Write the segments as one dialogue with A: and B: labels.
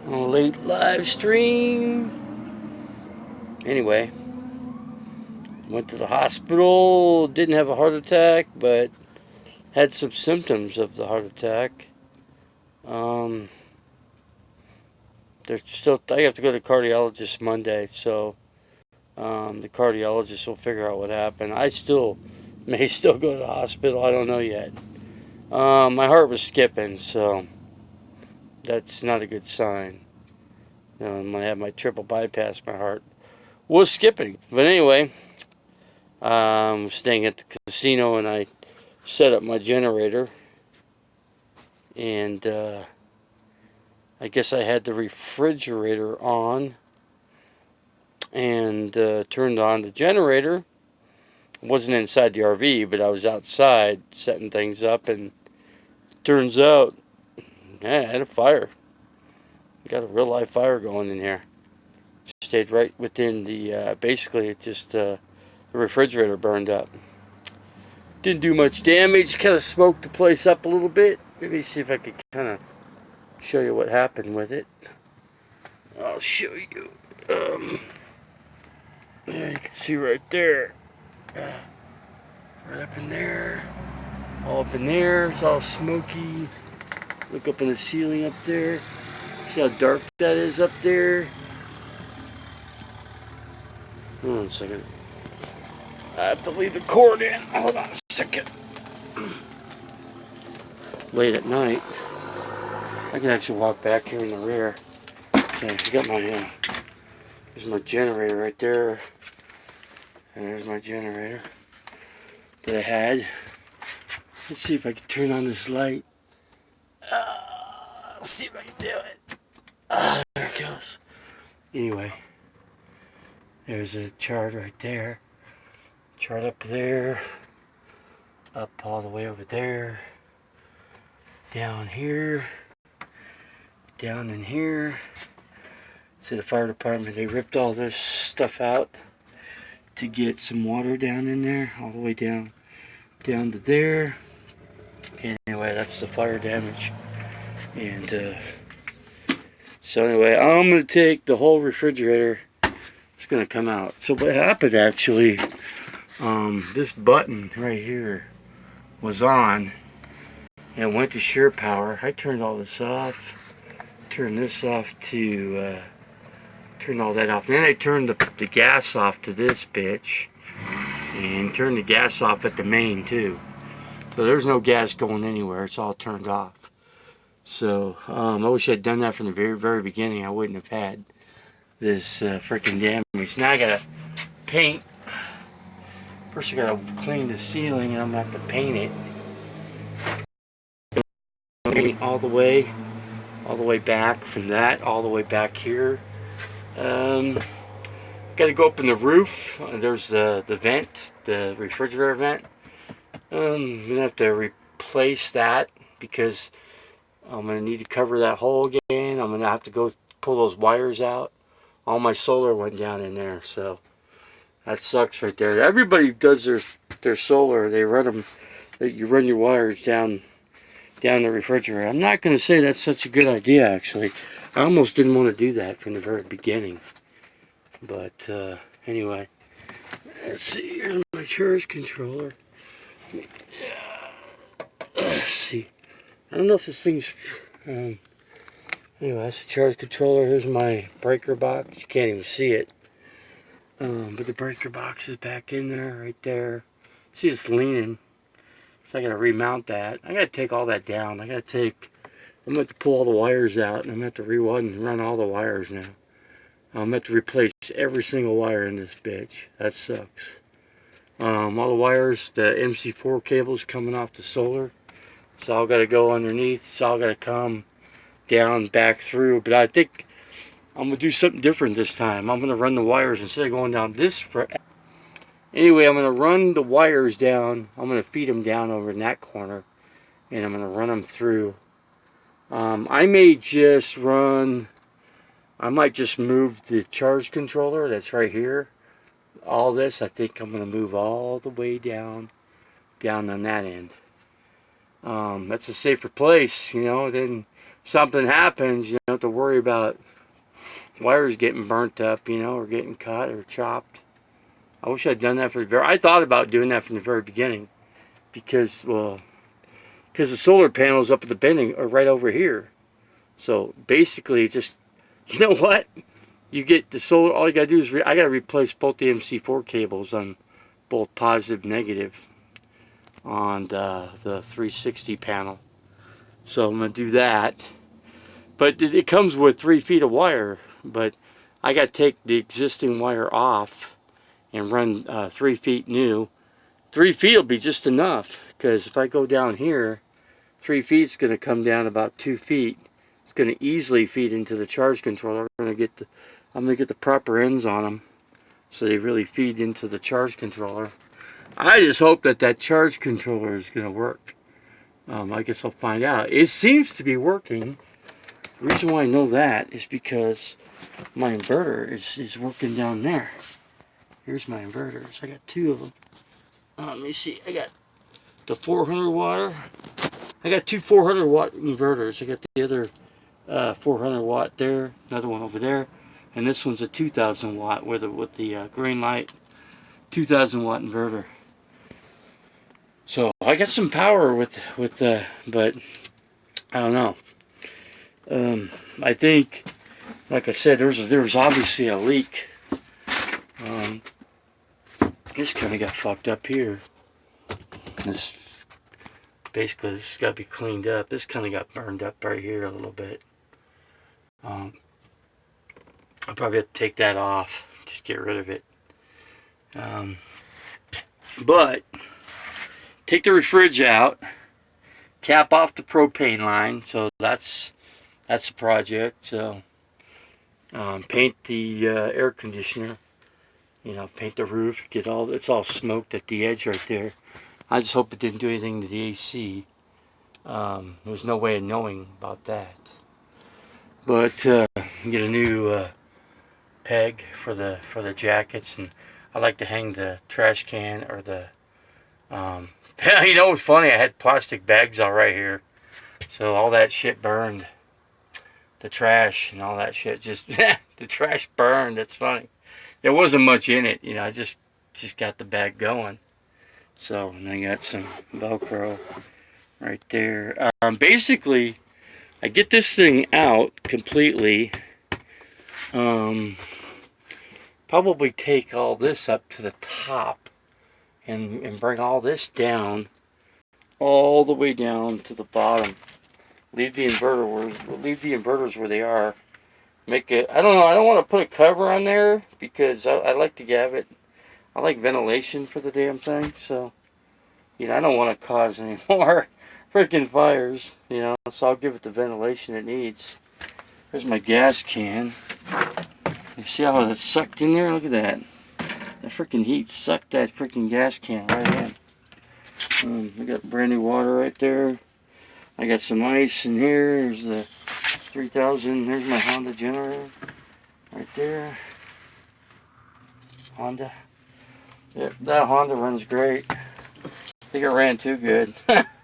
A: on a late live stream. Anyway, went to the hospital. Didn't have a heart attack, but had some symptoms of the heart attack. They're still. I have to go to the cardiologist Monday, so the cardiologist will figure out what happened. I still may still go to the hospital. I don't know yet. My heart was skipping, so that's not a good sign. When I had my triple bypass, my heart was skipping. But anyway, I'm staying at the casino, and I set up my generator, and I guess I had the refrigerator on and turned on the generator. I wasn't inside the RV, but I was outside setting things up, and turns out, yeah, I had a fire. Got a real live fire going in here. Stayed right within the, basically it just, the refrigerator burned up. Didn't do much damage, kind of smoked the place up a little bit. Maybe see if I could kind of show you what happened with it. I'll show you. Yeah, you can see right there. Right up in there. All up in there. It's all smoky. Look up in the ceiling up there. See how dark that is up there? Hold on a second. I have to leave the cord in. Hold on a second. Late at night. I can actually walk back here in the rear. Okay, I got my, there's my generator right there. And there's my generator that I had. Let's see if I can turn on this light. Let's see if I can do it. There it goes. Anyway, there's a chart right there. Chart up there. Up all the way over there. Down here. Down in here. See the fire department, they ripped all this stuff out to get some water down in there, all the way down to there. Anyway, that's the fire damage. And so anyway, I'm going to take the whole refrigerator. It's going to come out. So what happened actually, this button right here was on and went to shear power. I turned all this off, turned this off to turn all that off. And then I turned the gas off to this bitch and turned the gas off at the main too. So there's no gas going anywhere. It's all turned off. So I wish I'd done that from the very beginning. I wouldn't have had this freaking damage. Now I gotta paint. First I gotta clean the ceiling, and I'm gonna have to paint it. Paint all the way back from that, all the way back here. Gotta go up in the roof. There's the vent, the refrigerator vent. I'm gonna have to replace that because I'm going to need to cover that hole again. I'm going to have to go pull those wires out. All my solar went down in there, so that sucks right there. Everybody does their solar. They run them. You run your wires down the refrigerator. I'm not going to say that's such a good idea, actually. I almost didn't want to do that from the very beginning. But anyway, let's see. Here's my charge controller. Let's see. I don't know if this thing's, anyway, that's the charge controller. Here's my breaker box. You can't even see it. But the breaker box is back in there, right there. See, it's leaning. So I gotta remount that. I gotta take all that down. I'm gonna have to pull all the wires out, and I'm gonna have to run all the wires now. I'm gonna have to replace every single wire in this bitch. That sucks. All the wires, the MC4 cables coming off the solar. It's all got to go underneath. It's all got to come down, back through. But I think I'm going to do something different this time. I'm going to run the wires instead of going down this. Anyway, I'm going to run the wires down. I'm going to feed them down over in that corner. And I'm going to run them through. I might just move the charge controller that's right here. All this, I think I'm going to move all the way down on that end. That's a safer place, you know. Then something happens, you don't have to worry about wires getting burnt up, you know, or getting cut or chopped. I wish I'd done that I thought about doing that from the very beginning because, well, because the solar panels up at the bending are right over here. So basically, it's just, you know what? You get the solar, all you gotta do is, I gotta replace both the MC4 cables on both positive, negative on the 360 panel. So I'm gonna do that. But it comes with 3 feet of wire, but I gotta take the existing wire off and run 3 feet new. 3 feet will be just enough, because if I go down here, 3 feet is going to come down about 2 feet. It's going to easily feed into the charge controller. I'm going to get the proper ends on them, so they really feed into the charge controller. I just hope that that charge controller is going to work. I guess I'll find out. It seems to be working. The reason why I know that is because my inverter is working down there. Here's my inverters. I got 2 of them. Let me see. I got the 400 watt. I got 2 400 watt inverters. I got the other 400 watt there, another one over there, and this one's a 2000 watt with the green light 2000 watt inverter. So I got some power with but I don't know. I think, like I said, there was obviously a leak. This kind of got fucked up here. This has got to be cleaned up. This kind of got burned up right here a little bit. I'll probably have to take that off, just get rid of it. But take the refrige out, cap off the propane line. So that's a project. So paint the air conditioner. You know, paint the roof, it's all smoked at the edge right there. I just hope it didn't do anything to the AC. There's no way of knowing about that. But get a new peg for the jackets, and I like to hang the trash can or the. You know what's funny? I had plastic bags all right here, so all that shit burned. The trash and all that shit just the trash burned. That's funny. There wasn't much in it, you know. I just got the bag going. So, and I got some Velcro right there. Basically, I get this thing out completely. Probably take all this up to the top and bring all this down, all the way down to the bottom. Leave the inverters where they are. Make it, I don't know, I don't want to put a cover on there because I like to have it, I like ventilation for the damn thing, so, you know, I don't want to cause any more freaking fires, you know, so I'll give it the ventilation it needs. There's my gas can. You see how it's sucked in there? Look at that. That freaking heat sucked that freaking gas can right in. I got brand new water right there. I got some ice in here. There's the 3000. There's my Honda generator right there. Honda. Yep, that Honda runs great. I think it ran too good.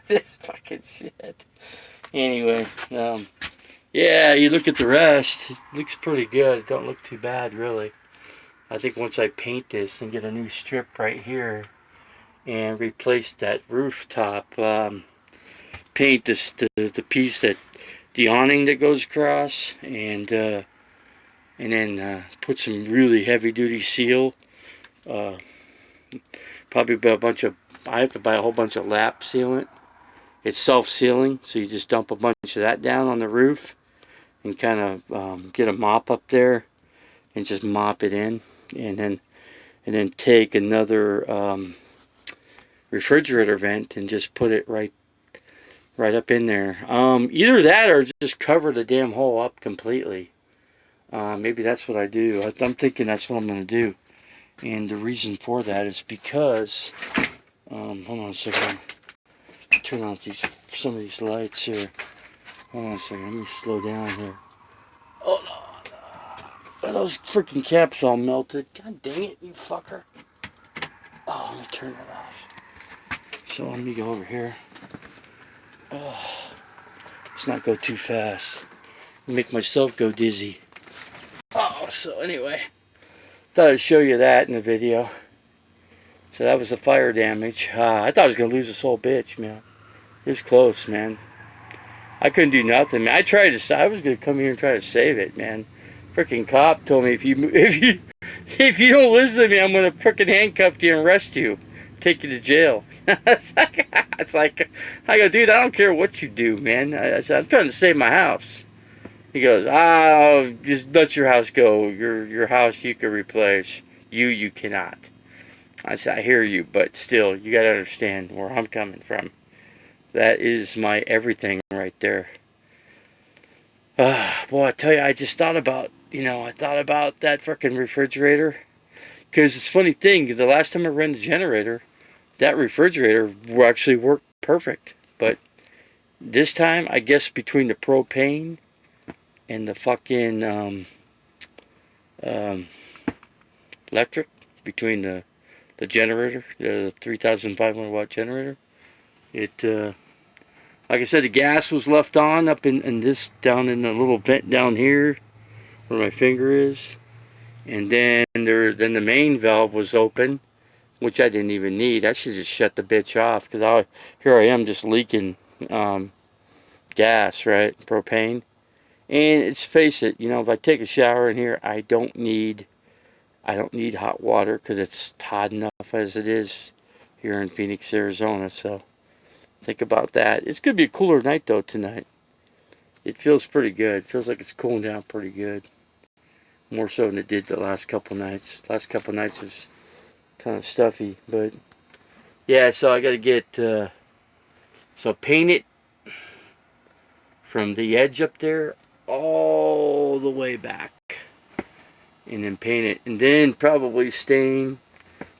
A: This fucking shit. Anyway, yeah, you look at the rest. It looks pretty good. It don't look too bad, really. I think once I paint this and get a new strip right here and replace that rooftop, paint this the piece that the awning that goes across, and then put some really heavy duty seal. Probably buy I have to buy a whole bunch of lap sealant. It's self-sealing, so you just dump a bunch of that down on the roof and kind of get a mop up there and just mop it in, and then take another refrigerator vent and just put it right up in there. Either that or just cover the damn hole up completely. Maybe that's what I do. I'm thinking that's what I'm going to do. And the reason for that is because, hold on a second. Turn on some of these lights here. Hold on a second. Let me slow down here. Oh no. Those freaking caps all melted. God dang it, you fucker. Oh, let me turn that off. So let me go over here. Let's not go too fast. Make myself go dizzy. Oh, so anyway, thought I'd show you that in the video. So that was the fire damage. I thought I was gonna lose this whole bitch, man. It was close, man. I couldn't do nothing, man. I was gonna come here and try to save it, man. Freaking cop told me if you don't listen to me, I'm gonna freaking handcuff you and arrest you, take you to jail. it's like, I go, dude, I don't care what you do, man. I said, I'm trying to save my house. He goes, just let your house go. Your house you can replace. You cannot. I said, I hear you, but still, you gotta understand where I'm coming from. That is my everything right there. Boy, I tell you, I just thought about, I thought about that freaking refrigerator. Because it's a funny thing, the last time I ran the generator, that refrigerator actually worked perfect. But this time, I guess between the propane and the fucking electric, between the generator, the 3,500 watt generator, it like I said, the gas was left on up in this, down in the little vent down here where my finger is, and then the main valve was open, which I didn't even need. I should just shut the bitch off, because here I am just leaking gas, right, propane. And let's face it, if I take a shower in here, I don't need hot water, because it's hot enough as it is here in Phoenix, Arizona. So think about that. It's going to be a cooler night, though, tonight. It feels pretty good. It feels like it's cooling down pretty good. More so than it did the last couple nights. Last couple nights was kind of stuffy. But, yeah, so I got to get, so paint it from the edge up there all the way back. And then paint it. And then probably stain.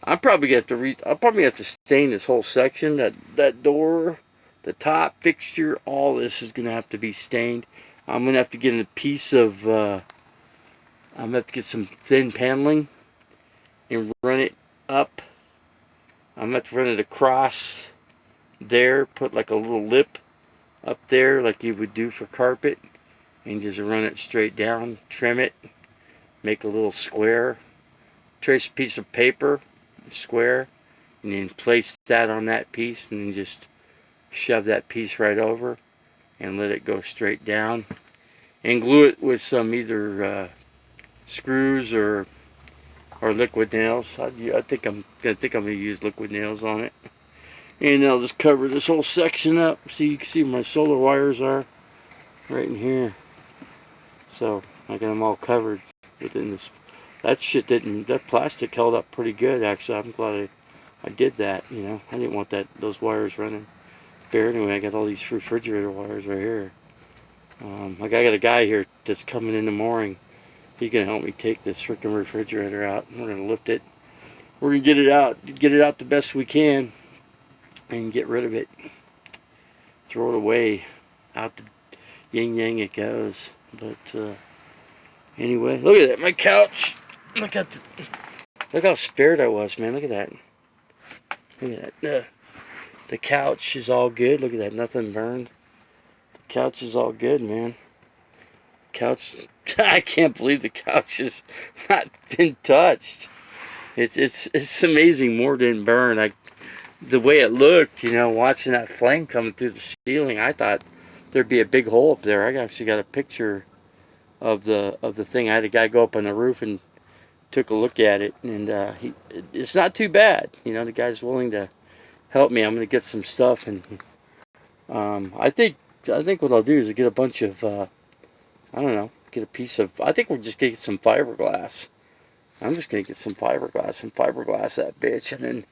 A: I'll probably have to stain this whole section, that door, the top fixture, all this is gonna have to be stained. I'm gonna have to get a piece of I'm gonna have to get some thin paneling and run it up. I'm gonna have to run it across there, put like a little lip up there like you would do for carpet, and just run it straight down, trim it, make a little square, trace a piece of paper, square, and then place that on that piece, and then just shove that piece right over and let it go straight down, and glue it with some either screws or liquid nails. I think I'm gonna use liquid nails on it, and I'll just cover this whole section up. So you can see where my solar wires are right in here. So I got them all covered within this. That plastic held up pretty good, actually. I'm glad I did that, I didn't want those wires running bare. Anyway, I got all these refrigerator wires right here. Like I got a guy here that's coming in the morning. He's gonna help me take this freaking refrigerator out. We're gonna lift it. We're gonna get it out the best we can, and get rid of it. Throw it away. Out the yin yang it goes. But anyway, look at that, my couch. Look how spared I was, man. Look at that. Look at that. The couch is all good. Look at that. Nothing burned. The couch is all good, man. Couch. I can't believe the couch has not been touched. It's amazing. More didn't burn. The way it looked, watching that flame coming through the ceiling, I thought there'd be a big hole up there. I actually got a picture of the thing. I had a guy go up on the roof and took a look at it, and it's not too bad. The guy's willing to help me. I'm gonna get some stuff, and I think what I'll do is get a bunch of I don't know, get a piece of. I think we're just gonna get some fiberglass. I'm just gonna get some fiberglass and fiberglass that bitch, and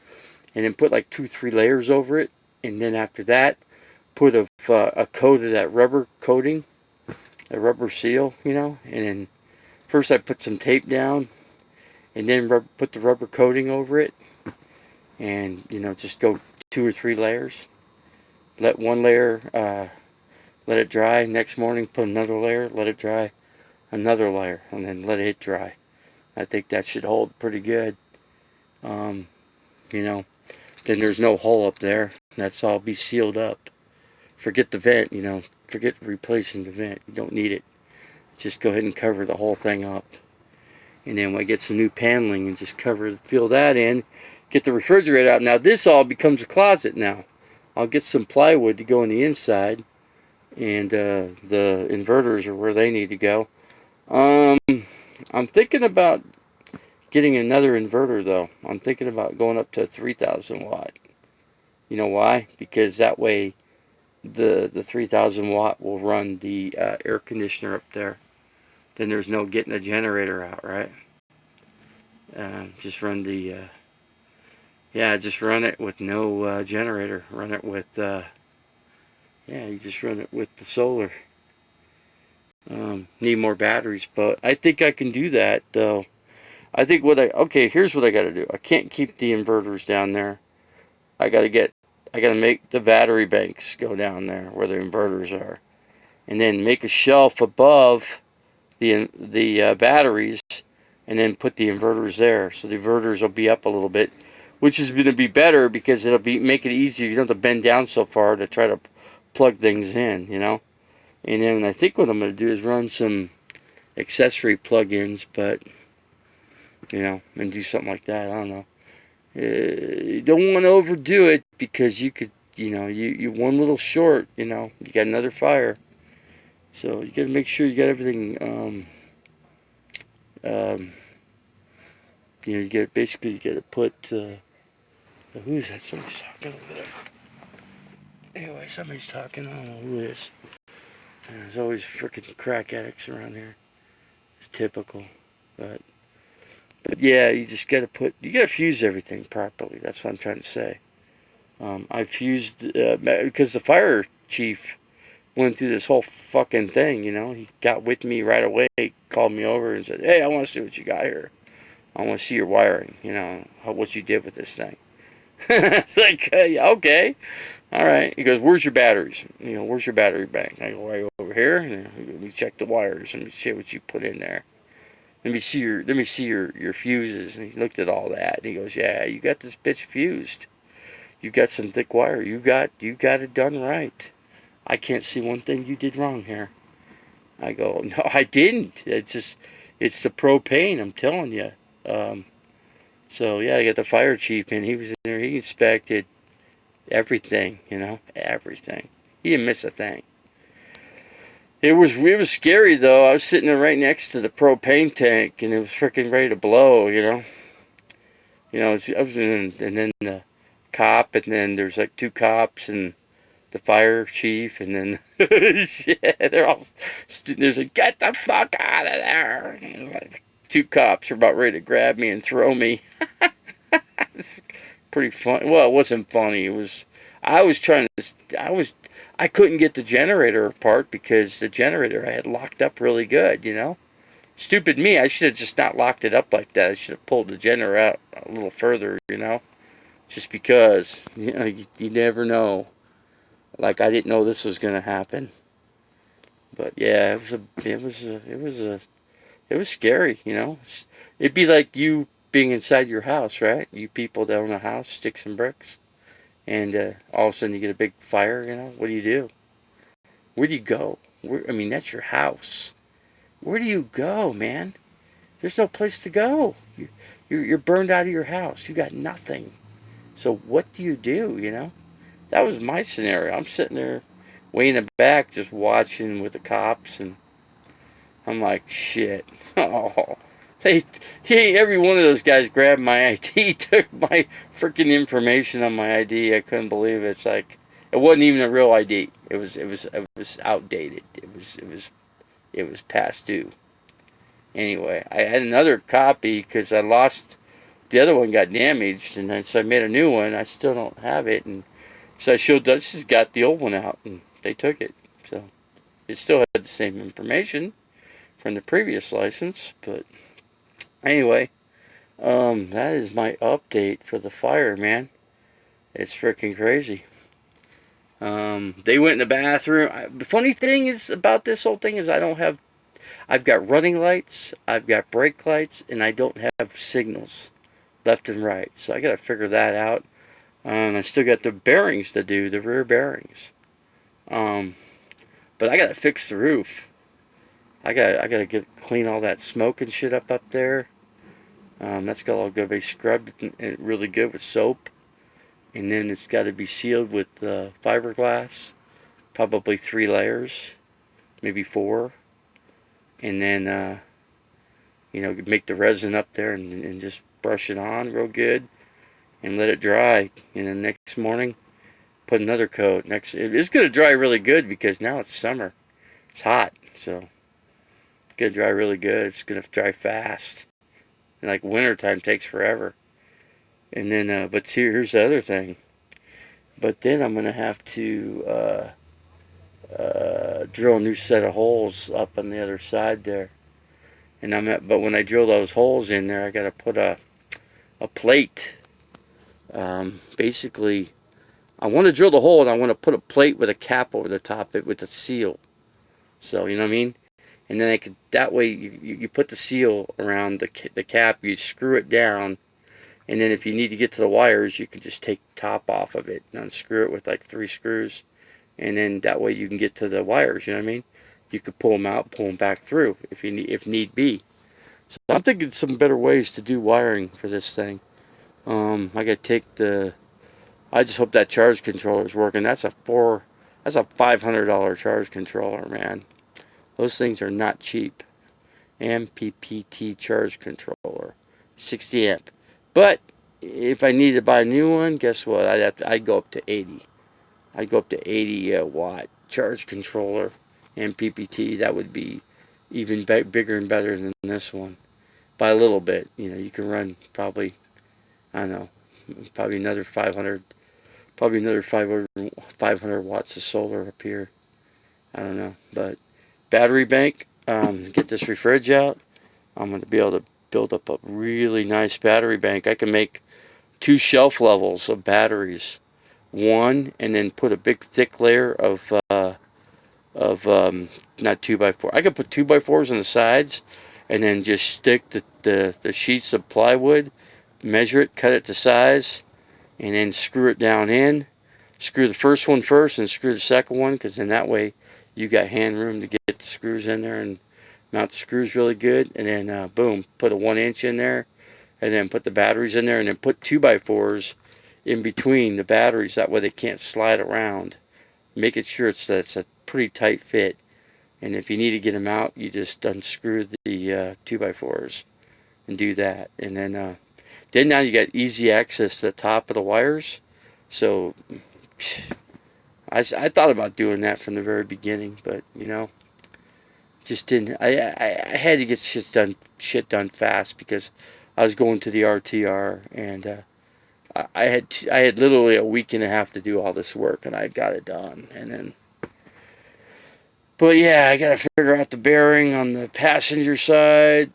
A: then put like 2-3 layers over it, and then after that, put a coat of that rubber coating, a rubber seal, and then first I put some tape down, and then put the rubber coating over it, and just go 2 or 3 layers. Let one layer let it dry. Next morning put another layer, let it dry, another layer, and then let it dry. I think that should hold pretty good. Then there's no hole up there. That's all be sealed up. Forget the vent, forget replacing the vent. You don't need it. Just go ahead and cover the whole thing up. And then when I get some new paneling and just fill that in, get the refrigerator out. Now this all becomes a closet now. I'll get some plywood to go on the inside, and the inverters are where they need to go. I'm thinking about getting another inverter though. I'm thinking about going up to 3,000 watt. You know why? Because that way the 3,000 watt will run the air conditioner up there. Then there's no getting the generator out, right? Just run the just run it with no generator. Run it with you just run it with the solar. Need more batteries, but I think I can do that though. I think here's what I got to do. I can't keep the inverters down there. I got to make the battery banks go down there where the inverters are, and then make a shelf above the batteries, and then put the inverters there. So the inverters will be up a little bit, which is going to be better because it'll make it easier. You don't have to bend down so far to try to plug things in, you know. And then I think what I'm going to do is run some accessory plug-ins, but you know, and do something like that. I don't know. You don't want to overdo it because you could, you know, you one little short, you know, you got another fire. So you got to make sure you got everything. You know, you got basically to put. Who is that? Somebody's talking over there. Anyway, somebody's talking. I don't know who it is. There's always freaking crack addicts around here. It's typical, but yeah, you just got to fuse everything properly. That's what I'm trying to say. I fused because the fire chief went through this whole fucking thing. You know, he got with me right away. He called me over and said, "Hey, I want to see what you got here. I want to see your wiring. You know, what you did with this thing." It's like, yeah, okay, all right. He goes, "Where's your batteries? You know, where's your battery bank?" I go, "Right over here." And let me check the wires. Let me see what you put in there. Let me see your fuses. And he looked at all that. And he goes, "Yeah, you got this bitch fused. You got some thick wire. You got it done right. I can't see one thing you did wrong here." I go, "No, I didn't. It's the propane. I'm telling you." So yeah, I got the fire chief in. He was in there. He inspected everything. You know, everything. He didn't miss a thing. It was scary though. I was sitting there right next to the propane tank, and it was freaking ready to blow. You know, and then the cop, and then there's like two cops and the fire chief, and then shit, they're all there's like, "Get the fuck out of there!" And like, two cops are about ready to grab me and throw me. It's pretty funny. Well, it wasn't funny. It was. I couldn't get the generator apart because the generator I had locked up really good, you know. Stupid me, I should have just not locked it up like that. I should have pulled the generator out a little further, you know. Just because, you know, you never know. Like, I didn't know this was going to happen. But yeah, it was scary, you know. It'd be like you being inside your house, right? You people that own a house, sticks and bricks. And all of a sudden you get a big fire, you know. What do? Where do you go? I mean, that's your house. Where do you go, man? There's no place to go. You're burned out of your house. You got nothing. So what do, you know? That was my scenario. I'm sitting there way in the back just watching with the cops, and I'm like, shit. Oh, every one of those guys grabbed my ID, took my freaking information on my ID. I couldn't believe it. It's like, it wasn't even a real ID. It was outdated. It was past due. Anyway, I had another copy because I lost, the other one got damaged, and then, so I made a new one. I still don't have it, and so I showed Dutch has got the old one out, and they took it. So it still had the same information from the previous license, but anyway, that is my update for the fire, man. It's freaking crazy. They went in the bathroom. The funny thing is about this whole thing is I've got running lights, I've got brake lights, and I don't have signals left and right. So I got to figure that out. I still got the bearings to do, the rear bearings. But But I gotta fix the roof. I gotta get clean all that smoke and shit up there. That's got all gotta be scrubbed and really good with soap, and then it's got to be sealed with fiberglass, probably 3 layers, maybe 4, and then make the resin up there and just brush it on real good and let it dry. And then next morning, put another coat. It's gonna dry really good because now it's summer. It's hot, so it's gonna dry really good. It's gonna dry fast. And like wintertime takes forever. And then, but here's the other thing. But then I'm gonna have to drill a new set of holes up on the other side there. But when I drill those holes in there, I gotta put a plate. Basically, I want to drill the hole and I want to put a plate with a cap over the top of it with a seal. So you know what I mean. And then that way you put the seal around the cap, you screw it down, and then if you need to get to the wires, you can just take the top off of it and unscrew it with like 3 screws, and then that way you can get to the wires, you know what I mean? You could pull them out, pull them back through if need be. So I'm thinking some better ways to do wiring for this thing. I gotta take I just hope that charge controller is working. That's a $500 charge controller, man. Those things are not cheap. MPPT charge controller, 60 amp. But if I need to buy a new one, guess what? I'd go up to 80. I'd go up to 80 watt charge controller, MPPT. That would be even bigger and better than this one by a little bit. You can run probably, I don't know, probably another 500 watts of solar up here. I don't know, but battery bank, get this fridge out. I'm going to be able to build up a really nice battery bank. I can make 2 shelf levels of batteries, one, and then put a big thick layer of not 2x4. I could put 2x4s on the sides, and then just stick the sheets of plywood, measure it, cut it to size, and then screw it down in. Screw the first one first and screw the second one, because then that way you got hand room to get the screws in there and mount the screws really good. And then boom, put a 1-inch in there, and then put the batteries in there, and then put 2x4s in between the batteries. That way they can't slide around. Making sure it's a pretty tight fit. And if you need to get them out, you just unscrew the 2x4s and do that. And then now you got easy access to the top of the wires. So I thought about doing that from the very beginning, but just didn't. I had to get shit done fast because I was going to the RTR, and I had literally a week and a half to do all this work, and I got it done. And then, but yeah, I gotta figure out the bearing on the passenger side.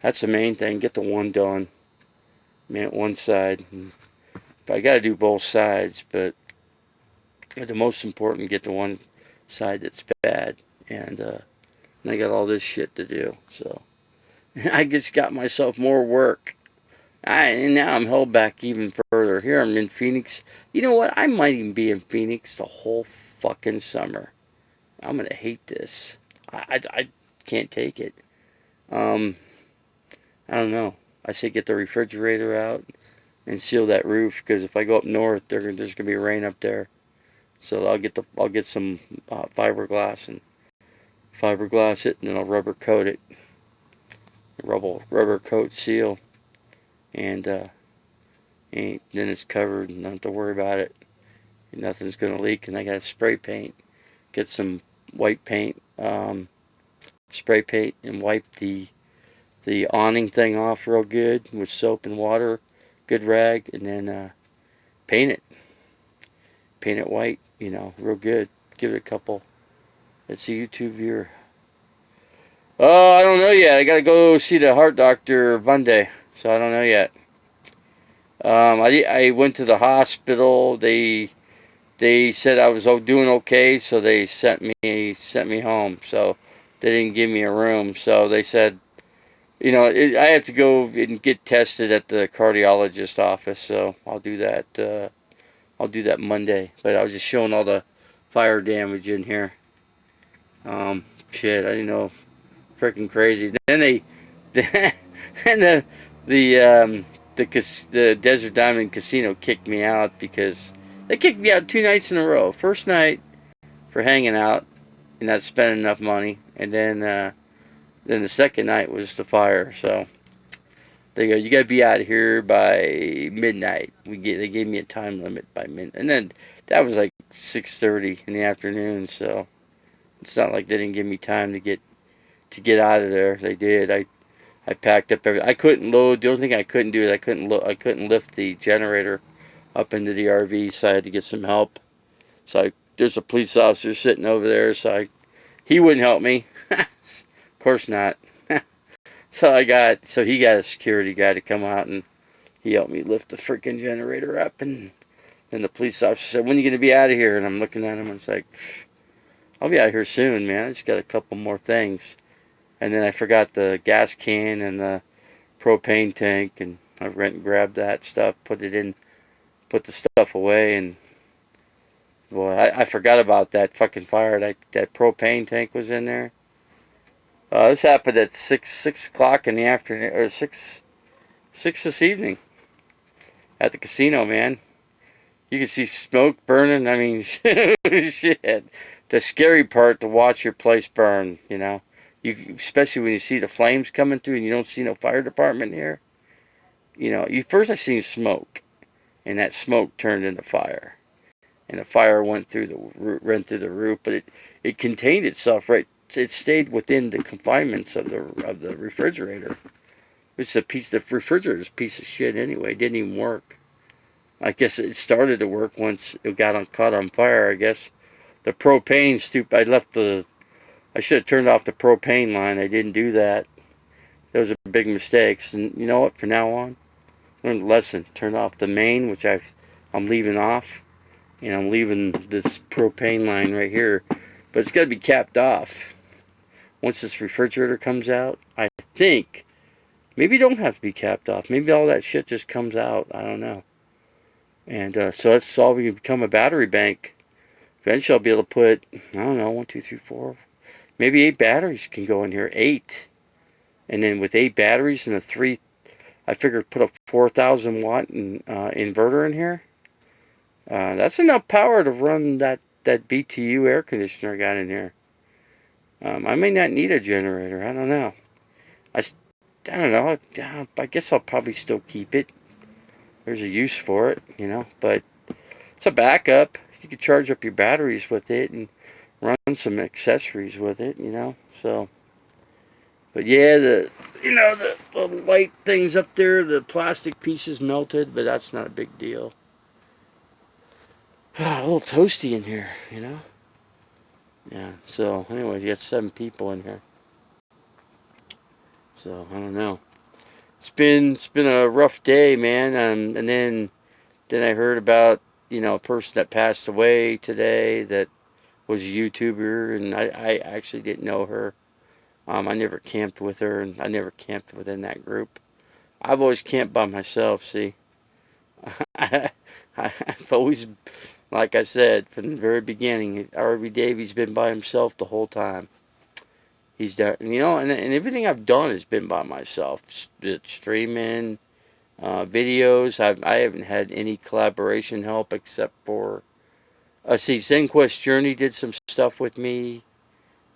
A: That's the main thing. Get the one done, man, one side. But I gotta do both sides. But the most important, get the one side that's bad, and I got all this shit to do. So I just got myself more work. And now I'm held back even further. Here I'm in Phoenix. You know what? I might even be in Phoenix the whole fucking summer. I'm gonna hate this. I can't take it. I don't know. I say get the refrigerator out and seal that roof, because if I go up north, there's gonna be rain up there. So I'll get some fiberglass and fiberglass it, and then I'll rubber coat it. Rubber coat seal, and then it's covered, and don't have to worry about it. Nothing's gonna leak. And I got spray paint. Get some white paint, spray paint, and wipe the awning thing off real good with soap and water, good rag, and then paint it white, real good. Give it a couple. It's a YouTube viewer. Oh, I don't know yet. I gotta go see the heart doctor Monday, so I don't know yet. I went to the hospital. They said I was doing okay, so they sent me home. So they didn't give me a room. So they said, I have to go and get tested at the cardiologist office. So I'll do that. I'll do that Monday. But I was just showing all the fire damage in here. Shit, I didn't know. Freaking crazy. Then they, then the Desert Diamond Casino kicked me out because they kicked me out 2 nights in a row. First night for hanging out and not spending enough money, and then the second night was the fire. So they go, you gotta be out of here by midnight. They gave me a time limit by midnight, and then that was like 6:30 in the afternoon. So it's not like they didn't give me time to get out of there. They did. I packed up everything. I couldn't load. The only thing I couldn't do is I couldn't lift the generator up into the RV, so I had to get some help. So there's a police officer sitting over there, so he wouldn't help me. Of course not. So he got a security guy to come out, and he helped me lift the freaking generator up. And then the police officer said, "When are you gonna be out of here?" And I'm looking at him, and it's like, "I'll be out of here soon, man. I just got a couple more things." And then I forgot the gas can and the propane tank, and I went and grabbed that stuff, put the stuff away, and boy, I forgot about that fucking fire. That propane tank was in there. This happened at 6 o'clock in the afternoon, or 6 this evening, at the casino, man. You can see smoke burning. I mean, shit. The scary part, to watch your place burn, you know. Especially when you see the flames coming through and you don't see no fire department here. You know, first I seen smoke, and that smoke turned into fire, and the fire went through the roof, but it contained itself right. It stayed within the confinements of the refrigerator. The refrigerator's a piece of shit anyway. It didn't even work. I guess it started to work once it got caught on fire. I guess the propane I should have turned off the propane line. I didn't do that. Those are big mistakes. And you know what? From now on, learn the lesson. Turn off the main, which I'm leaving off, and I'm leaving this propane line right here. But it's got to be capped off. Once this refrigerator comes out, I think maybe it don't have to be capped off. Maybe all that shit just comes out. I don't know. And so that's all we can become, a battery bank. Eventually I'll be able to put, I don't know, 1, 2, 3, 4, maybe 8 batteries can go in here. 8. And then with 8 batteries and I figured put a 4,000 watt inverter in here. That's enough power to run that BTU air conditioner I got in here. I may not need a generator. I don't know. I don't know. I guess I'll probably still keep it. There's a use for it, you know. But it's a backup. You can charge up your batteries with it and run some accessories with it, you know. So, but yeah, the light things up there, the plastic pieces melted, but that's not a big deal. A little toasty in here, you know. Yeah. So anyway, you got 7 people in here. So I don't know. It's been a rough day, man. And then I heard about a person that passed away today that was a YouTuber, and I actually didn't know her. I never camped with her, and I never camped within that group. I've always camped by myself, see. I've always, like I said, from the very beginning, Davy's been by himself the whole time. He's done, and everything I've done has been by myself. Streaming, videos. I haven't had any collaboration help except for, ZenQuest Journey did some stuff with me.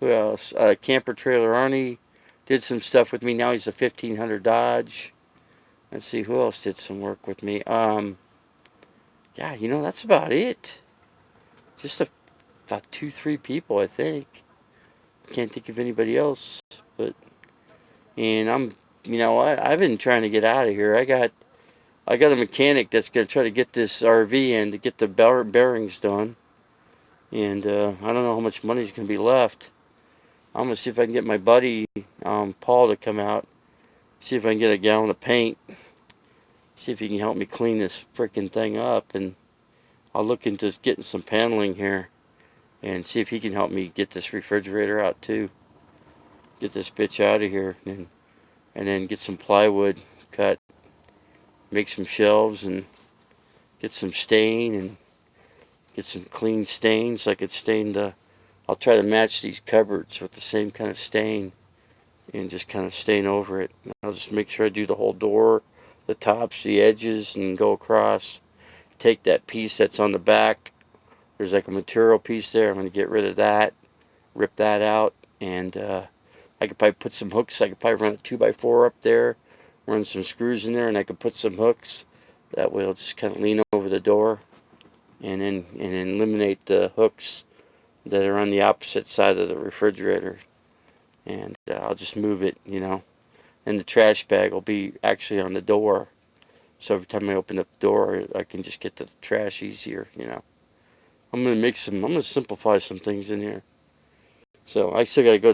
A: Who else? Camper Trailer Arnie did some stuff with me. Now he's a 1500 Dodge. Let's see, who else did some work with me? Yeah, that's about it. Just about 2-3 people, I think. Can't think of anybody else. And I'm, I've been trying to get out of here. I got a mechanic that's gonna try to get this RV in to get the bearings done. And I don't know how much money's gonna be left. I'm gonna see if I can get my buddy Paul to come out. See if I can get a gallon of paint. See if he can help me clean this freaking thing up. And I'll look into getting some paneling here. And see if he can help me get this refrigerator out too. Get this bitch out of here. And then get some plywood cut. Make some shelves and get some stain and get some clean stains. I could stain the, I'll try to match these cupboards with the same kind of stain and just kind of stain over it. I'll just make sure I do the whole door, the tops, the edges, and go across. Take that piece that's on the back. There's like a material piece there. I'm going to get rid of that, rip that out, and I could probably put some hooks. I could probably run a 2x4 up there, run some screws in there, and I could put some hooks. That way it'll just kind of lean over the door, and then eliminate the hooks that are on the opposite side of the refrigerator. And I'll just move it, you know. And the trash bag will be actually on the door. So every time I open up the door, I can just get to the trash easier, you know. I'm gonna simplify some things in here. So I still gotta go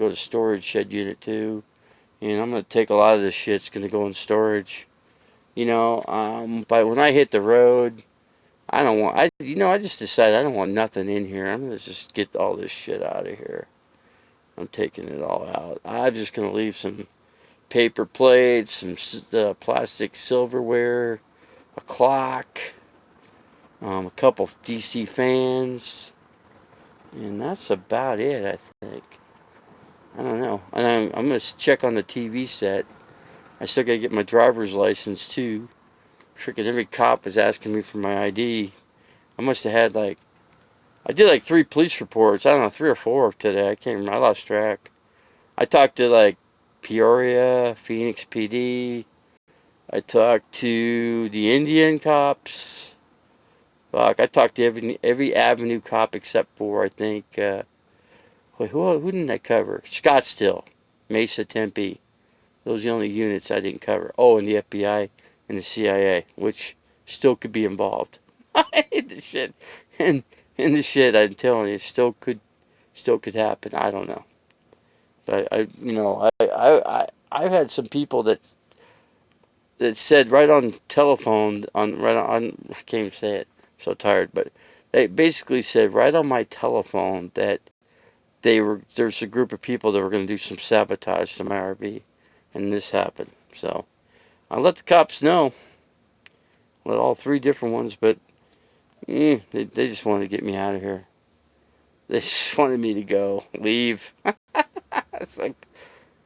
A: to storage shed unit too. And I'm gonna take a lot of this shit. It's gonna go in storage. You know, but when I hit the road, I don't want, I just decided I don't want nothing in here. I'm gonna just get all this shit out of here. I'm taking it all out. I'm just gonna leave some paper plates, some plastic silverware, a clock, a couple of DC fans, and that's about it, I think. I don't know. And I'm going to check on the TV set. I still got to get my driver's license, too. Freaking every cop was asking me for my ID. I must have had, like, I did, like, 3 police reports. I don't know, 3 or 4 today. I can't remember. I lost track. I talked to, like, Peoria, Phoenix PD. I talked to the Indian cops. Fuck, I talked to every Avenue cop except for, I think, wait, who didn't I cover? Scottsdale, Mesa, Tempe. Those are the only units I didn't cover. Oh, and the FBI and the CIA, which still could be involved. I hate this shit. And the shit, I'm telling you, still could happen. I don't know. But I've had some people that said right on telephone, I can't even say it. I'm so tired, but they basically said right on my telephone that there's a group of people that were going to do some sabotage to my RV, and this happened. So I let the cops know, let all 3 different ones, but they just wanted to get me out of here. They just wanted me to go, leave. It's like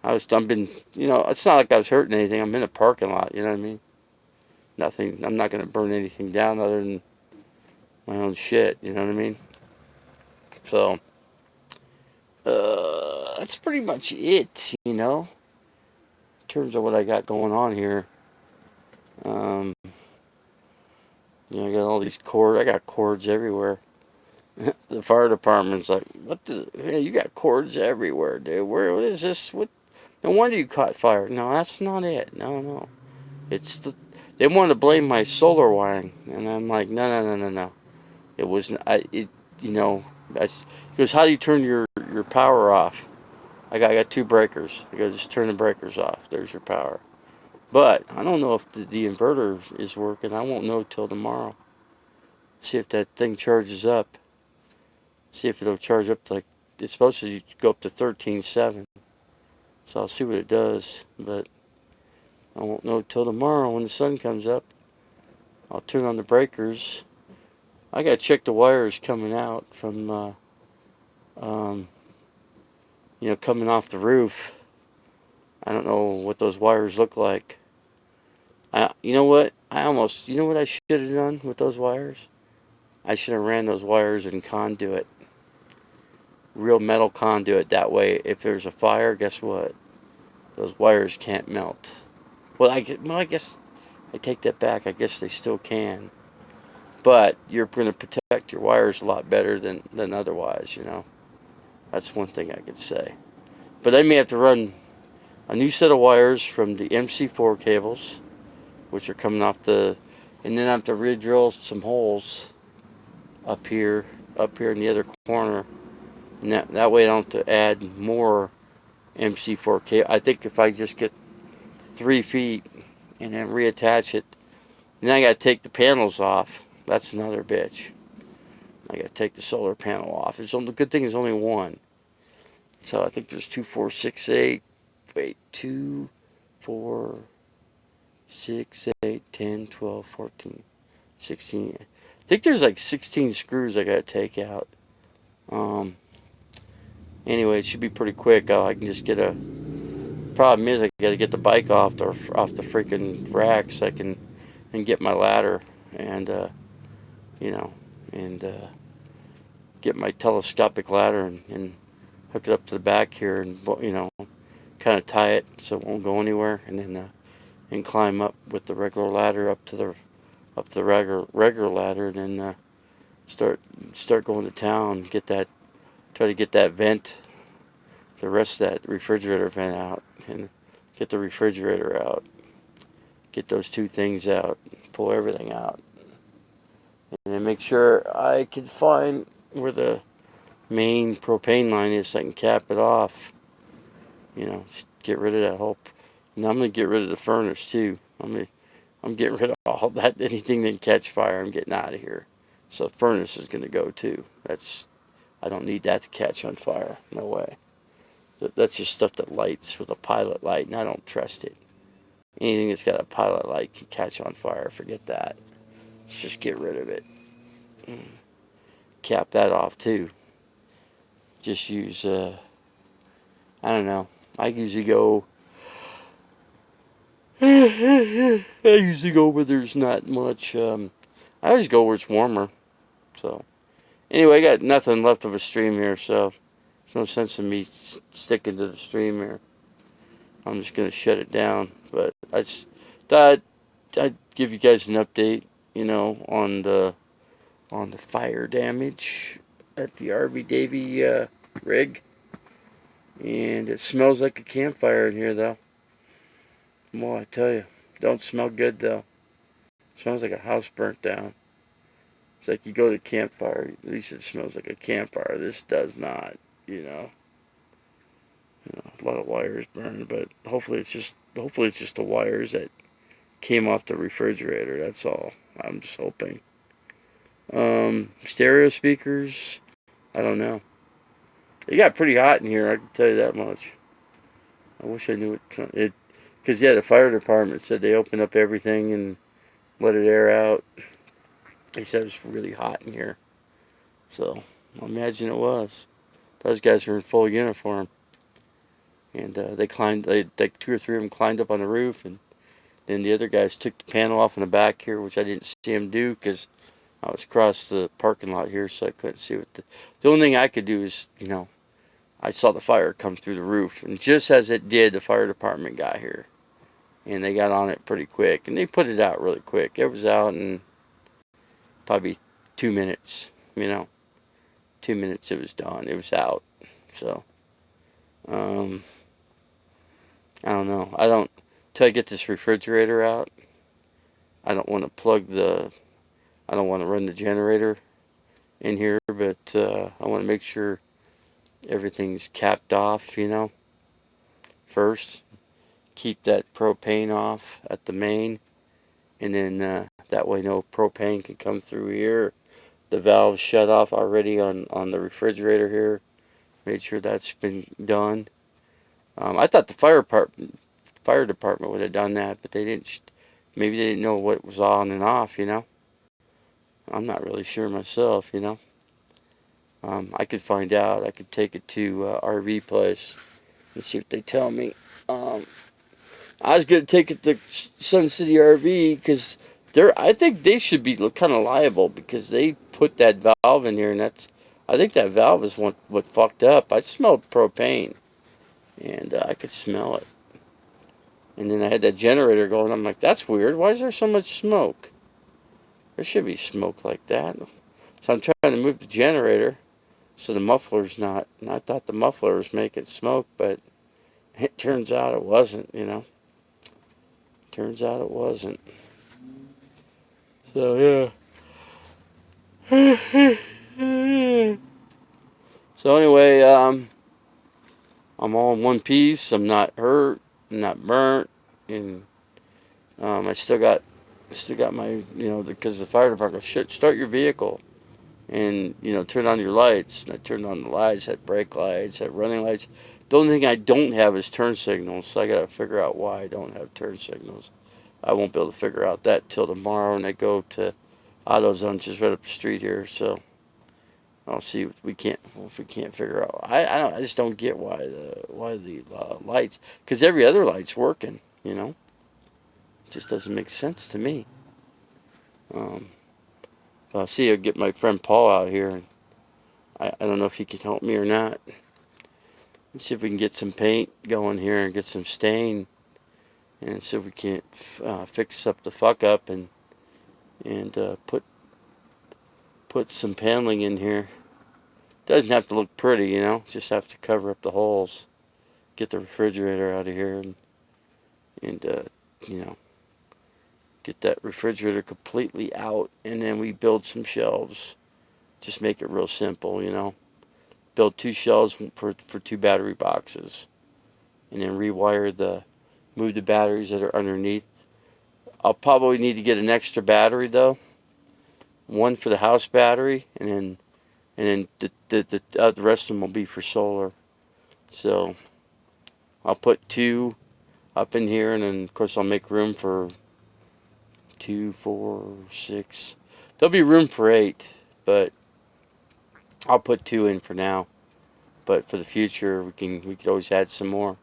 A: it's not like I was hurting anything. I'm in a parking lot, you know what I mean? Nothing. I'm not going to burn anything down other than my own shit, you know what I mean? So that's pretty much it, you know, in terms of what I got going on here. I got all these cords. I got cords everywhere. The fire department's like, what the? Yeah, you got cords everywhere, dude. What is this? What? No wonder you caught fire. No, that's not it. No. They wanted to blame my solar wiring, and I'm like, no. It wasn't. He goes, how do you turn your power off? I got 2 breakers. I go, just turn the breakers off. There's your power. But I don't know if the inverter is working. I won't know till tomorrow. See if that thing charges up. See if it'll charge up to, like, it's supposed to go up to 13.7. So I'll see what it does. But I won't know till tomorrow when the sun comes up. I'll turn on the breakers. I gotta check the wires coming out from, coming off the roof. I don't know what those wires look like. You know what? You know what I should have done with those wires? I should have ran those wires in conduit. Real metal conduit. That way, if there's a fire, guess what? Those wires can't melt. Well, I guess I take that back. I guess they still can. But you're going to protect your wires a lot better than otherwise, you know. That's one thing I could say. But I may have to run a new set of wires from the MC4 cables, which are coming off and then I have to re-drill some holes up here in the other corner. And that way I don't have to add more MC4 cable. I think if I just get 3 feet and then reattach it, then I got to take the panels off. That's another bitch. I got to take the solar panel off. The good thing is only one. So I think there's 2, 4, 6, 8. Wait, 2, 4, 6, 8, 10, 12, 14, 16. I think there's like 16 screws I gotta take out. Um, anyway, it should be pretty quick. I can just get a. Problem is, I gotta get the bike off the freaking rack so I can and get my ladder and you know and get my telescopic ladder and hook it up to the back here and kind of tie it so it won't go anywhere and then and climb up with the regular ladder up to the regular ladder and then start going to town. Try to get that vent, the rest of that refrigerator vent out, and get the refrigerator out. Get those two things out. Pull everything out, and then make sure I can find where the main propane line is so I can cap it off. Just get rid of that whole. Now I'm gonna get rid of the furnace too. I'm getting rid of all that. Anything that can catch fire, I'm getting out of here. So the furnace is gonna go too. I don't need that to catch on fire. No way. That's just stuff that lights with a pilot light, and I don't trust it. Anything that's got a pilot light can catch on fire. Forget that. Let's just get rid of it. Cap that off too. Just use I don't know. I usually go where there's not much I always go where it's warmer. So anyway, I got nothing left of a stream here, so there's no sense in me sticking to the stream here. I'm just gonna shut it down. But I just thought I'd give you guys an update, on the fire damage at the RV Davy rig. And it smells like a campfire in here, though. Well, I tell you, don't smell good, though. It smells like a house burnt down. It's like you go to a campfire, at least it smells like a campfire. This does not, a lot of wires burned, but hopefully it's just the wires that came off the refrigerator. That's all. I'm just hoping. Stereo speakers, I don't know. It got pretty hot in here, I can tell you that much. I wish I knew it. Because, the fire department said they opened up everything and let it air out. They said it was really hot in here. So, I imagine it was. Those guys were in full uniform. And they climbed, like 2 or 3 of them climbed up on the roof. And then the other guys took the panel off in the back here, which I didn't see them do because I was across the parking lot here, so I couldn't see what the only thing I could do is, I saw the fire come through the roof, and just as it did, the fire department got here, and they got on it pretty quick, and they put it out really quick. It was out in probably 2 minutes, 2 minutes it was done. It was out. So, I don't know. Till I get this refrigerator out, I don't want to I don't want to run the generator in here, but I want to make sure everything's capped off, first. Keep that propane off at the main, and then that way no propane can come through here. The valve's shut off already on the refrigerator here. Made sure that's been done. I thought the fire department would have done that, but they didn't. Maybe they didn't know what was on and off, I'm not really sure myself, I could find out. I could take it to RV place and see what they tell me. I was going to take it to Sun City RV because I think they should be kind of liable because they put that valve in here, and I think that valve is what fucked up. I smelled propane, and I could smell it. And then I had that generator going. I'm like, that's weird. Why is there so much smoke? There should be smoke like that. So I'm trying to move the generator so the muffler's not. And I thought the muffler was making smoke, but it turns out it wasn't, Turns out it wasn't. So, yeah. So anyway, I'm all in one piece. I'm not hurt. I'm not burnt. And I still got my, because the fire department goes, start your vehicle and, turn on your lights. And I turned on the lights, had brake lights, had running lights. The only thing I don't have is turn signals, so I got to figure out why I don't have turn signals. I won't be able to figure out that till tomorrow when I go to AutoZone's just right up the street here, so I'll see if we can't figure out. I just don't get why the lights, because every other light's working. It just doesn't make sense to me. Um, I'll see. I'll get my friend Paul out here, and I don't know if he can help me or not. Let's see if we can get some paint going here and get some stain, and see if we can't fix up the fuck up and put some paneling in here. Doesn't have to look pretty, just have to cover up the holes. Get the refrigerator out of here and get that refrigerator completely out, and then we build some shelves. Just make it real simple. Build 2 shelves for 2 battery boxes, and then move the batteries that are underneath. I'll probably need to get an extra battery though, one for the house battery, and then the rest of them will be for solar. So I'll put 2 up in here, and then of course I'll make room for 2, 4, 6. There'll be room for 8, but I'll put 2 in for now. But for the future, we could always add some more.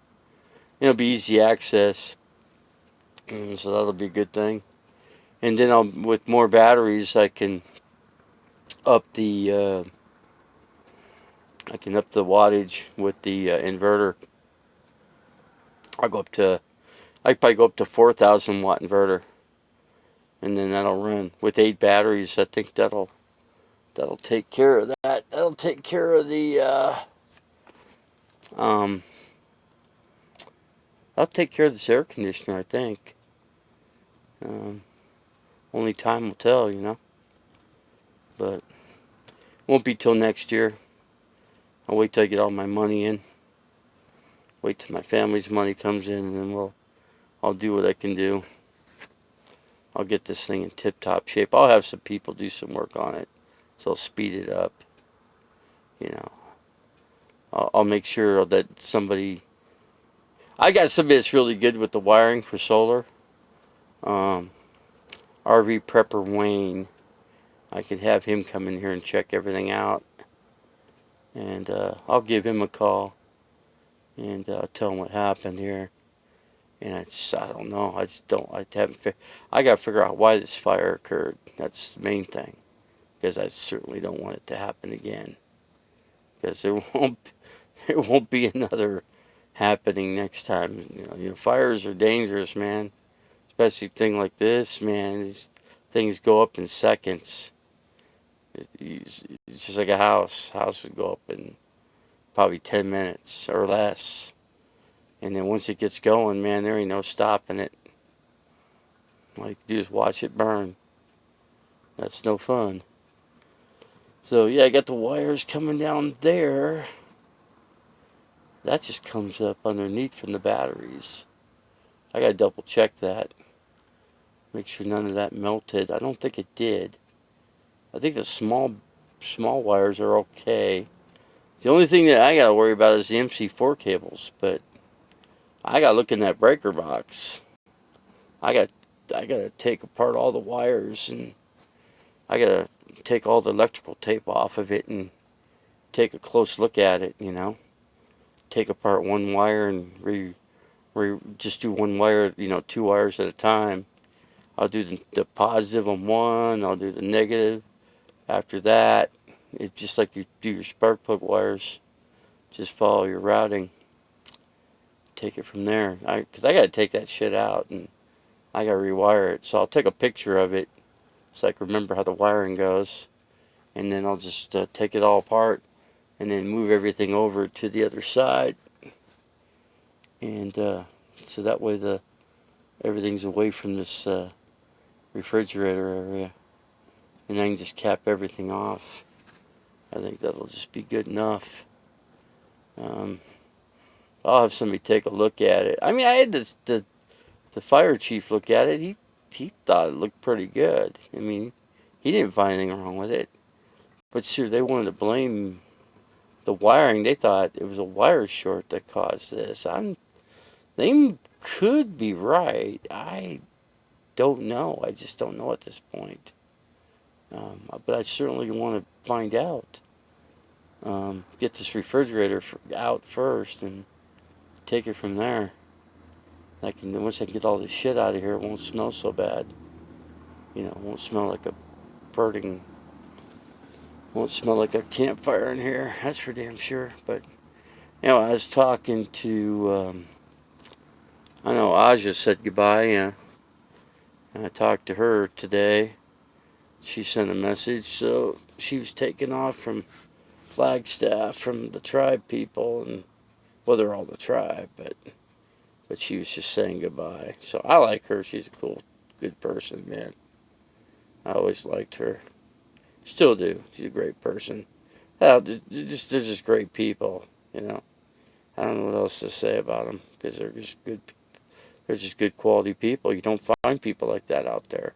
A: It'll be easy access, and so that'll be a good thing. And then with more batteries, I can up the wattage with the inverter. I probably go up to 4,000 watt inverter, and then that'll run with 8 batteries. I think that'll take care of that. That'll take care of the I'll take care of this air conditioner, I think. Only time will tell, but won't be till next year. I'll wait till I get all my money in. Wait till my family's money comes in, and then I'll do what I can do. I'll get this thing in tip-top shape. I'll have some people do some work on it, so I'll speed it up. I'll make sure that I got somebody that's really good with the wiring for solar. RV Prepper Wayne. I could have him come in here and check everything out. And I'll give him a call and tell him what happened here. And I don't know. I got to figure out why this fire occurred. That's the main thing. Because I certainly don't want it to happen again. Because there won't be another happening next time. Fires are dangerous, man. Especially a thing like this, man. These things go up in seconds. It's just like a house. House would go up in probably 10 minutes or less. And then once it gets going, man, there ain't no stopping it. All you can do is watch it burn. That's no fun. So yeah, I got the wires coming down there. That just comes up underneath from the batteries. I gotta double check that. Make sure none of that melted. I don't think it did. I think the small wires are okay. The only thing that I gotta worry about is the MC4 cables, but I gotta look in that breaker box. I gotta take apart all the wires, and I gotta take all the electrical tape off of it and take a close look at it, Take apart one wire and just do one wire, 2 wires at a time. I'll do the positive on one, I'll do the negative after that. It's just like you do your spark plug wires. Just follow your routing. Take it from there. Because I got to take that shit out, and I got to rewire it. So I'll take a picture of it so I can remember how the wiring goes. And then I'll just take it all apart and then move everything over to the other side. And so that way everything's away from this refrigerator area. And I can just cap everything off. I think that'll just be good enough. I'll have somebody take a look at it. I mean, I had the fire chief look at it. He thought it looked pretty good. I mean, he didn't find anything wrong with it. But sure, they wanted to blame the wiring. They thought it was a wire short that caused this. They could be right. I don't know. I just don't know at this point. But I certainly want to find out. Get this refrigerator out first and take it from there. Once I can get all this shit out of here, it won't smell so bad. You know, it won't smell like a burning, won't smell like a campfire in here. That's for damn sure. But I was talking to, I know Aja said goodbye. And I talked to her today. She sent a message. So she was taken off from Flagstaff, from the tribe people, and well, they're all the tribe, but she was just saying goodbye. So I like her. She's a cool, good person, man. I always liked her. Still do. She's a great person. Hell, they're just great people, you know. I don't know what else to say about them, because they're just good. They're just good quality people. You don't find people like that out there.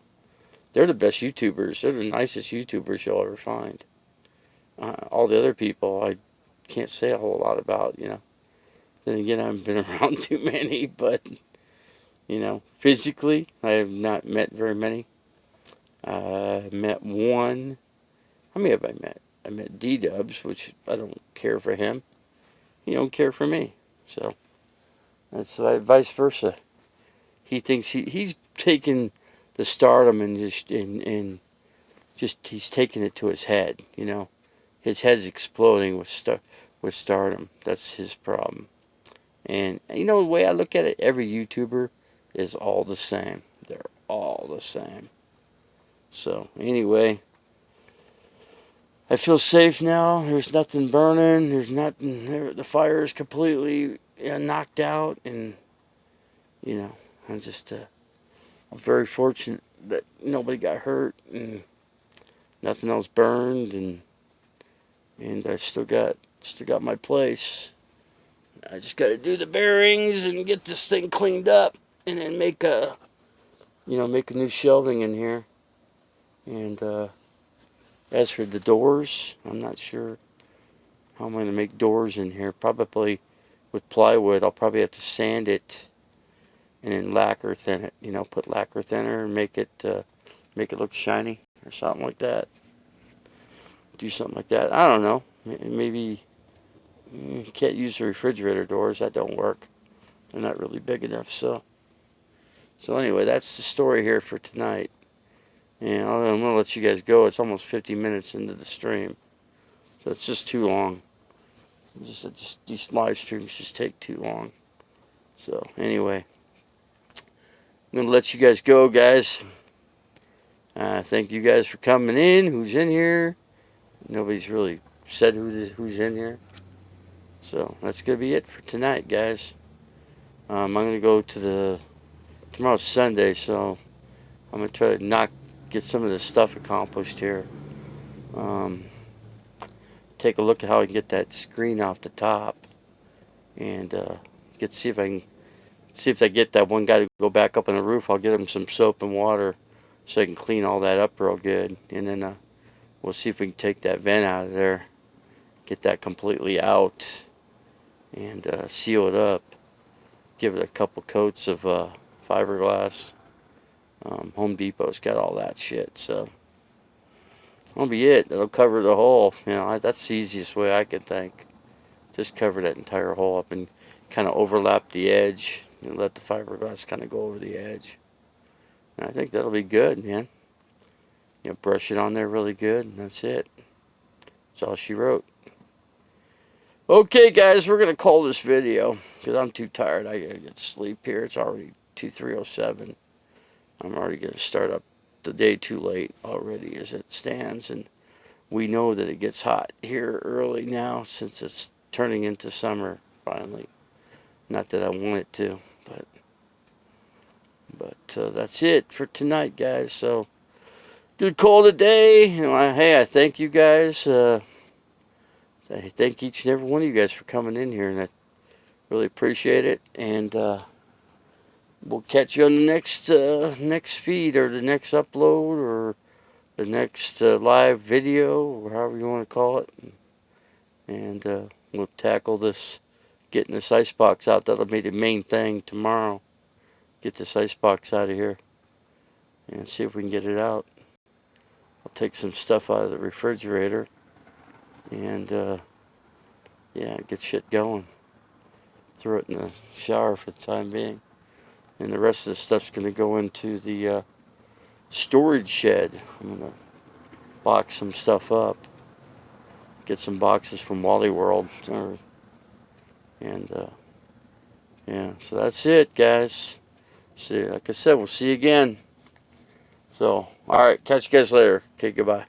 A: They're the best YouTubers. They're the nicest YouTubers you'll ever find. All the other people, I can't say a whole lot about, you know. Then again, I haven't been around too many, but, you know, physically, I have not met very many. I met one. How many have I met? I met D-Dubs, which I don't care for him. He don't care for me. So, that's vice versa. He thinks he's taken the stardom and just he's taken it to his head, you know. His head's exploding with stardom. That's his problem. And you know the way I look at it, every YouTuber is all the same. They're all the same. So anyway, I feel safe now. There's nothing burning. There's nothing. The fire is completely knocked out, and you know, I'm very fortunate that nobody got hurt and nothing else burned, and I still got my place. I just got to do the bearings and get this thing cleaned up, and then make a new shelving in here. And as for the doors, I'm not sure how I'm going to make doors in here. Probably with plywood. I'll probably have to sand it and then lacquer thin it. You know, put lacquer thinner and make it look shiny or something like that. Do something like that. I don't know. Maybe you can't use the refrigerator doors. That don't work. They're not really big enough. So anyway, that's the story here for tonight. And I'm going to let you guys go. It's almost 50 minutes into the stream. So it's just too long. Just these live streams just take too long. So anyway, I'm going to let you guys go, guys. Thank you guys for coming in. Who's in here? Nobody's really said who's in here. So that's going to be it for tonight, guys. I'm going to go to tomorrow's Sunday, so I'm going to try to get some of this stuff accomplished here. Take a look at how I can get that screen off the top, and see if I get that one guy to go back up on the roof. I'll get him some soap and water so I can clean all that up real good, and then we'll see if we can take that vent out of there, get that completely out, and seal it up. Give it a couple coats of fiberglass. Home Depot's got all that shit, so that'll be it. That'll cover the hole. You know, that's the easiest way I could think. Just cover that entire hole up and kind of overlap the edge and let the fiberglass kind of go over the edge. And I think that'll be good, man. You know, brush it on there really good, and that's it. That's all she wrote. Okay, guys, we're going to call this video because I'm too tired. I got to get to sleep here. It's already 3:07. I'm already going to start up the day too late already as it stands. And we know that it gets hot here early now since it's turning into summer finally. Not that I want it to, but that's it for tonight, guys. So, good call today. You know, hey, I thank you guys. I thank each and every one of you guys for coming in here, and I really appreciate it. And we'll catch you on the next feed, or the next upload, or the next live video, or however you want to call it. And we'll tackle this, getting this icebox out. That'll be the main thing tomorrow. Get this icebox out of here and see if we can get it out. I'll take some stuff out of the refrigerator and yeah, get shit going. Throw it in the shower for the time being. And the rest of the stuff's going to go into the storage shed. I'm going to box some stuff up. Get some boxes from Wally World. And yeah, so that's it, guys. See, like I said, we'll see you again. So, alright, catch you guys later. Okay, goodbye.